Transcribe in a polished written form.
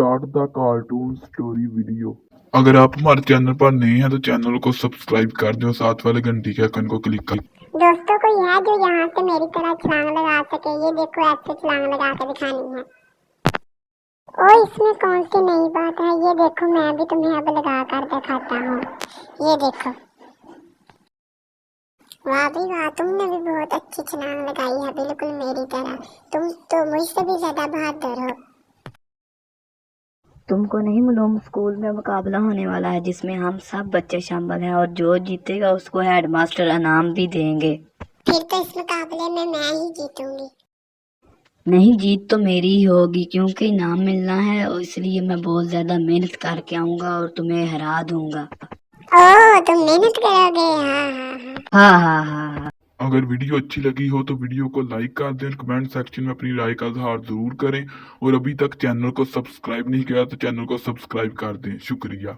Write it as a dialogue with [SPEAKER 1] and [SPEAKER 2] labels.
[SPEAKER 1] Start the cartoon story video. अगर आप हमारे चैनल पर नए हैं तो चैनल को सब्सक्राइब कर दें और साथ वाले घंटी के आइकन को क्लिक करें।
[SPEAKER 2] दोस्तों कोई है जो यहाँ से मेरी तरह छलांग लगा सके? ये देखो ऐसे छलांग लगा के दिखानी है। ओ इसमें कौन सी नई बात है? ये देखो मैं भी तुम्हें अब लगा कर दिखाता हूँ। ये देखो, वाह भाई वाह, तुमने भी बहुत अच्छी छलांग लगाई है, बिल्कुल मेरी तरह। तुम तो मुझसे भी ज्यादा बहादुर हो।
[SPEAKER 3] तुमको नहीं मालूम, स्कूल में मुकाबला होने वाला है जिसमें हम सब बच्चे शामिल हैं और जो जीतेगा उसको हेडमास्टर इनाम भी देंगे।
[SPEAKER 2] फिर तो इस मुकाबले में मैं ही जीतूंगी।
[SPEAKER 3] नहीं, जीत तो मेरी ही होगी क्योंकि इनाम मिलना है और इसलिए मैं बहुत ज्यादा मेहनत करके आऊंगा और तुम्हें हरा दूंगा।
[SPEAKER 2] ओह तुम मेहनत करोगे? हाँ।
[SPEAKER 3] हाँ हाँ हाँ हाँ।
[SPEAKER 1] अगर वीडियो अच्छी लगी हो तो वीडियो को लाइक कर दें, कमेंट सेक्शन में अपनी राय का इजहार जरूर करें और अभी तक चैनल को सब्सक्राइब नहीं किया तो चैनल को सब्सक्राइब कर दें। शुक्रिया।